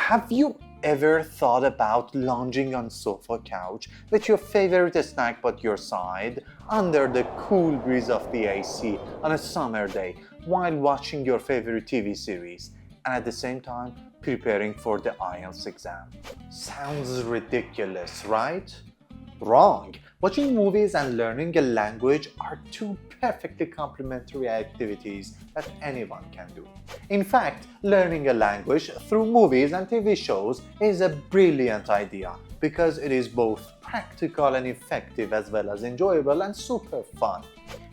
Have you ever thought about lounging on sofa couch with your favorite snack by your side under the cool breeze of the AC on a summer day while watching your favorite TV series and at the same time preparing for the IELTS exam? Sounds ridiculous, right? Wrong! Watching movies and learning a language are two perfectly complementary activities that anyone can do. In fact, learning a language through movies and TV shows is a brilliant idea because it is both practical and effective as well as enjoyable and super fun.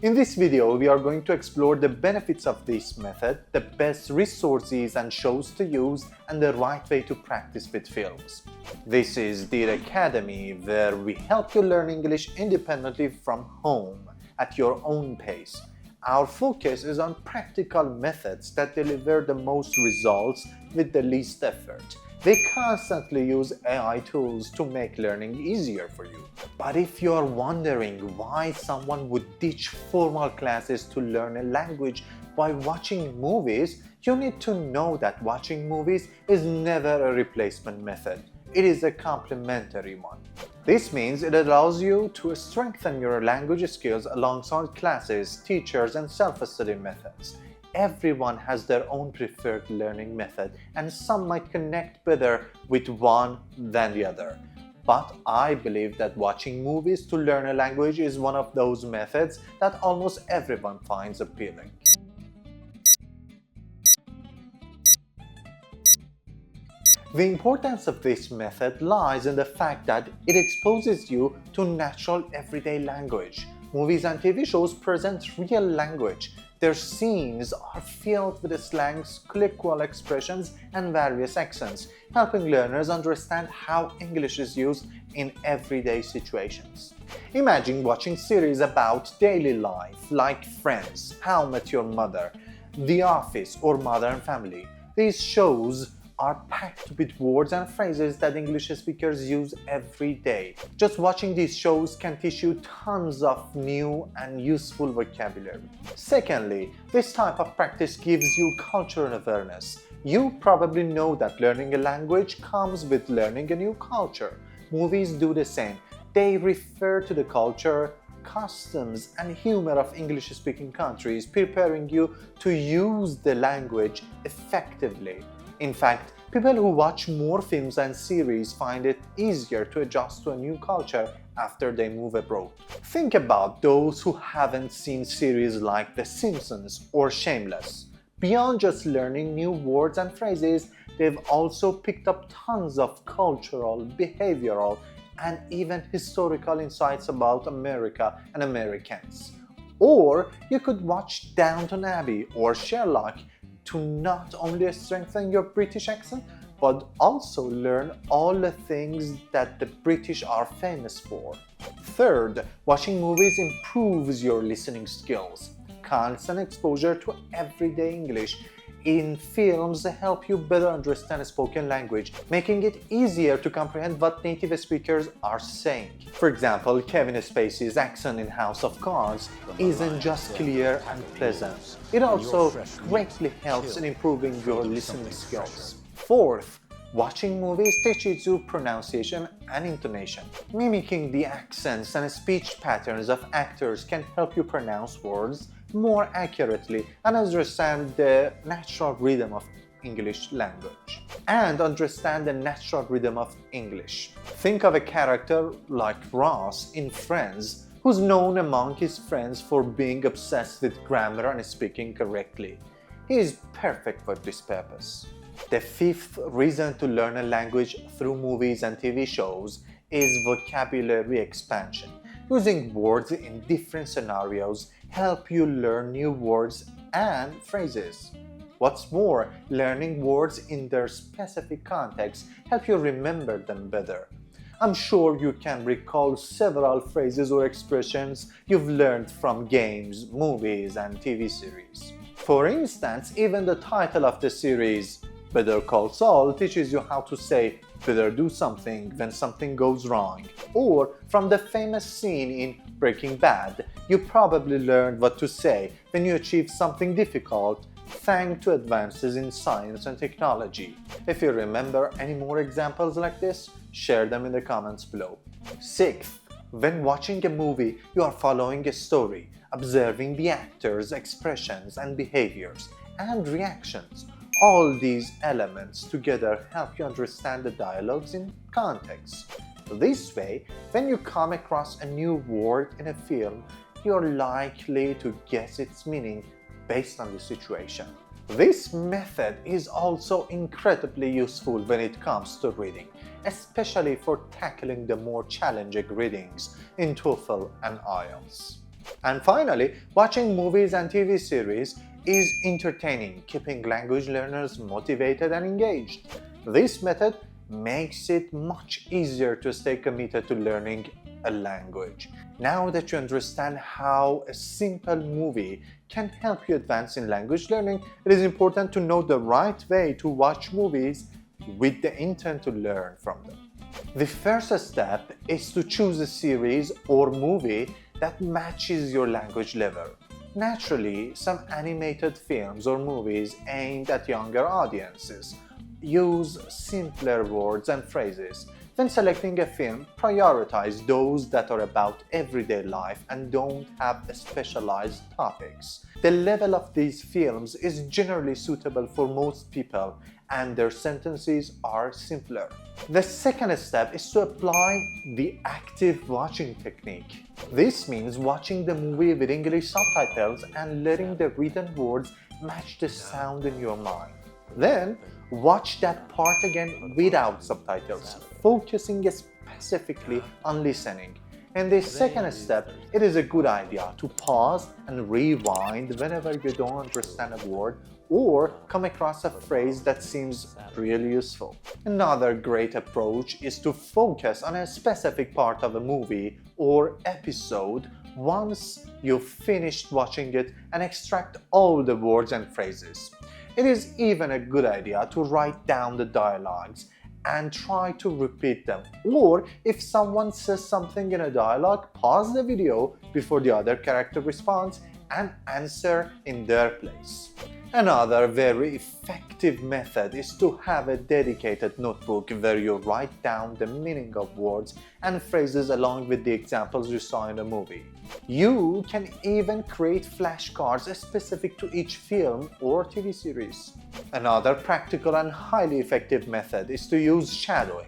In this video, we are going to explore the benefits of this method, the best resources and shows to use, and the right way to practice with films. This is the Academy, where we help you learn English independently from home at your own pace. Our focus is on practical methods that deliver the most results with the least effort. We constantly use AI tools to make learning easier for you. But if you're wondering why someone would ditch formal classes to learn a language by watching movies, you need to know that watching movies is never a replacement method. It is a complementary one. This means it allows you to strengthen your language skills alongside classes, teachers, and self-study methods. Everyone has their own preferred learning method, and some might connect better with one than the other. But I believe that watching movies to learn a language is one of those methods that almost everyone finds appealing. The importance of this method lies in the fact that it exposes you to natural everyday language. Movies and TV shows present real language. Their scenes are filled with slangs, colloquial expressions, and various accents, helping learners understand how English is used in everyday situations. Imagine watching series about daily life like Friends, How I Met Your Mother, The Office, or Modern Family. These shows are packed with words and phrases that English speakers use every day. Just watching these shows can teach you tons of new and useful vocabulary. Secondly, this type of practice gives you cultural awareness. You probably know that learning a language comes with learning a new culture. Movies do the same. They refer to the culture, customs, and humor of English-speaking countries, preparing you to use the language effectively. In fact, people who watch more films and series find it easier to adjust to a new culture after they move abroad. Think about those who haven't seen series like The Simpsons or Shameless. Beyond just learning new words and phrases, they've also picked up tons of cultural, behavioral, and even historical insights about America and Americans. Or you could watch Downton Abbey or Sherlock to not only strengthen your British accent, but also learn all the things that the British are famous for. Third, watching movies improves your listening skills. Constant exposure to everyday English in films help you better understand spoken language, making it easier to comprehend what native speakers are saying. For example, Kevin Spacey's accent in House of Cards isn't just clear and pleasant. It also greatly helps in improving your listening skills. Fourth, watching movies teaches you pronunciation and intonation. Mimicking the accents and speech patterns of actors can help you pronounce words more accurately and understand the natural rhythm of English language. Think of a character like Ross in Friends, who's known among his friends for being obsessed with grammar and speaking correctly. He is perfect for this purpose. The fifth reason to learn a language through movies and TV shows is vocabulary expansion. Using words in different scenarios help you learn new words and phrases. What's more, learning words in their specific context help you remember them better. I'm sure you can recall several phrases or expressions you've learned from games, movies, and TV series. For instance, even the title of the series, Better Call Saul, teaches you how to say better do something when something goes wrong. Or from the famous scene in Breaking Bad, you probably learned what to say when you achieve something difficult thanks to advances in science and technology. If you remember any more examples like this, share them in the comments below. Sixth, when watching a movie, you are following a story, observing the actors' expressions and behaviors and reactions. All these elements together help you understand the dialogues in context. This way, when you come across a new word in a film, you're likely to guess its meaning based on the situation. This method is also incredibly useful when it comes to reading, especially for tackling the more challenging readings in TOEFL and IELTS. And finally, watching movies and TV series is entertaining, keeping language learners motivated and engaged. This method makes it much easier to stay committed to learning a language. Now that you understand how a simple movie can help you advance in language learning, it is important to know the right way to watch movies with the intent to learn from them. The first step is to choose a series or movie that matches your language level. Naturally, some animated films or movies aimed at younger audiences use simpler words and phrases. When selecting a film, prioritize those that are about everyday life and don't have specialized topics. The level of these films is generally suitable for most people and their sentences are simpler. The second step is to apply the active watching technique. This means watching the movie with English subtitles and letting the written words match the sound in your mind. Then, watch that part again without subtitles, focusing specifically on listening. In this second step, it is a good idea to pause and rewind whenever you don't understand a word or come across a phrase that seems really useful. Another great approach is to focus on a specific part of a movie or episode once you've finished watching it and extract all the words and phrases. It is even a good idea to write down the dialogues and try to repeat them. Or if someone says something in a dialogue, pause the video before the other character responds and answer in their place. Another very effective method is to have a dedicated notebook where you write down the meaning of words and phrases along with the examples you saw in the movie. You can even create flashcards specific to each film or TV series. Another practical and highly effective method is to use shadowing.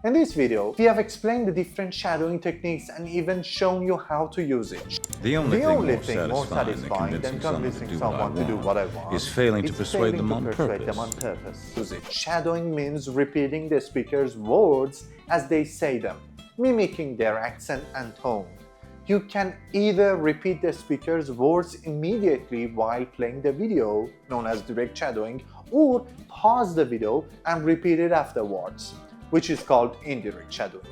In this video, we have explained the different shadowing techniques and even shown you how to use it. The only thing more satisfying than convincing someone to do what I want is failing to persuade them on purpose. Shadowing means repeating the speaker's words as they say them, mimicking their accent and tone. You can either repeat the speaker's words immediately while playing the video, known as direct shadowing, or pause the video and repeat it afterwards, which is called indirect shadowing.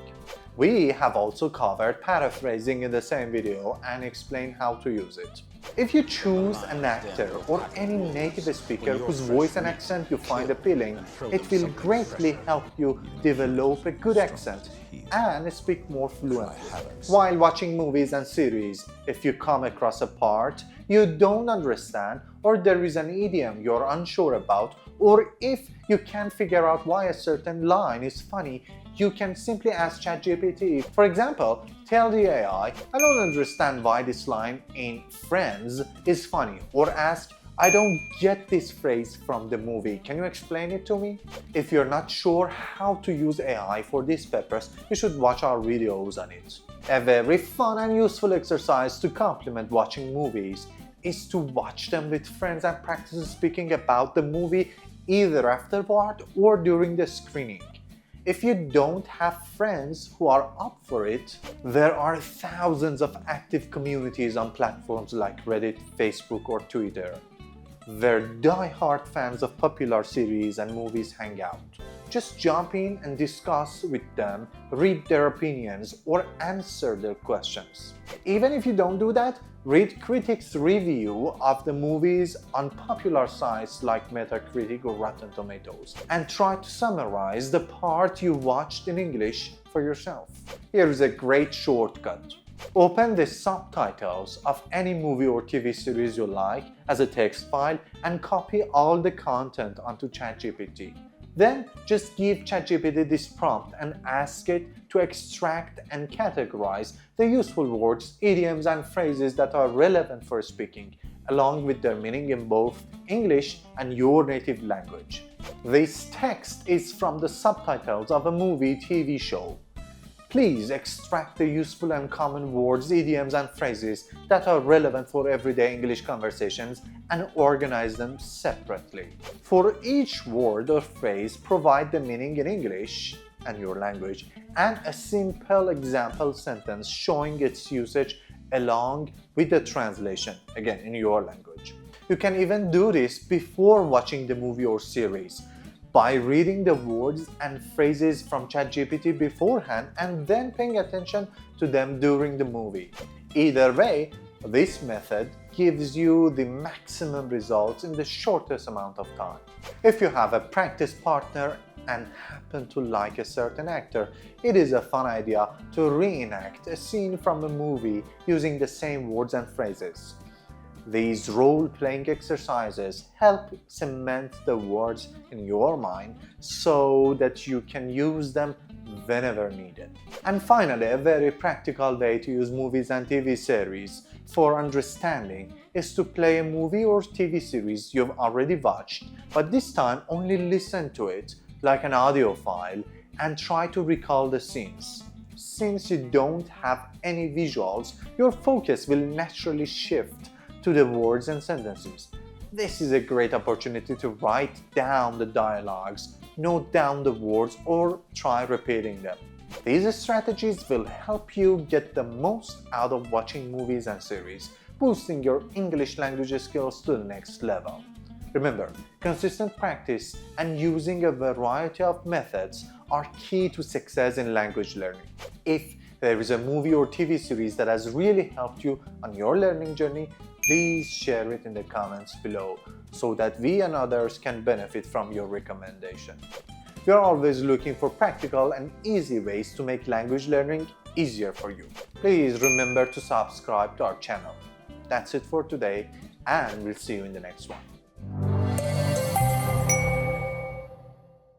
We have also covered paraphrasing in the same video and explained how to use it. If you choose an actor or any native speaker whose voice and accent you find appealing, it will greatly help you develop a good accent and speak more fluently. While watching movies and series, if you come across a part you don't understand, or there is an idiom you're unsure about, or if you can't figure out why a certain line is funny, you can simply ask ChatGPT. For example, tell the AI, I don't understand why this line in Friends is funny, or ask, I don't get this phrase from the movie, can you explain it to me? If you're not sure how to use AI for this purpose, you should watch our videos on it. A very fun and useful exercise to complement watching movies is to watch them with friends and practice speaking about the movie either afterward or during the screening. If you don't have friends who are up for it, there are thousands of active communities on platforms like Reddit, Facebook, or Twitter, where die-hard fans of popular series and movies hang out. Just jump in and discuss with them, read their opinions, or answer their questions. Even if you don't do that, read critics' review of the movies on popular sites like Metacritic or Rotten Tomatoes, and try to summarize the part you watched in English for yourself. Here is a great shortcut. Open the subtitles of any movie or TV series you like as a text file and copy all the content onto ChatGPT. Then just give ChatGPT this prompt and ask it to extract and categorize the useful words, idioms, and phrases that are relevant for speaking, along with their meaning in both English and your native language. This text is from the subtitles of a movie, TV show. Please extract the useful and common words, idioms, and phrases that are relevant for everyday English conversations and organize them separately. For each word or phrase, provide the meaning in English and your language and a simple example sentence showing its usage along with the translation, again in your language. You can even do this before watching the movie or series, by reading the words and phrases from ChatGPT beforehand and then paying attention to them during the movie. Either way, this method gives you the maximum results in the shortest amount of time. If you have a practice partner and happen to like a certain actor, it is a fun idea to reenact a scene from a movie using the same words and phrases. These role-playing exercises help cement the words in your mind so that you can use them whenever needed. And finally, a very practical way to use movies and TV series for understanding is to play a movie or TV series you've already watched, but this time only listen to it like an audio file and try to recall the scenes. Since you don't have any visuals, your focus will naturally shift to the words and sentences. This is a great opportunity to write down the dialogues, note down the words, or try repeating them. These strategies will help you get the most out of watching movies and series, boosting your English language skills to the next level. Remember, consistent practice and using a variety of methods are key to success in language learning. If there is a movie or TV series that has really helped you on your learning journey, please share it in the comments below so that we and others can benefit from your recommendation. We are always looking for practical and easy ways to make language learning easier for you. Please remember to subscribe to our channel. That's it for today, and we'll see you in the next one.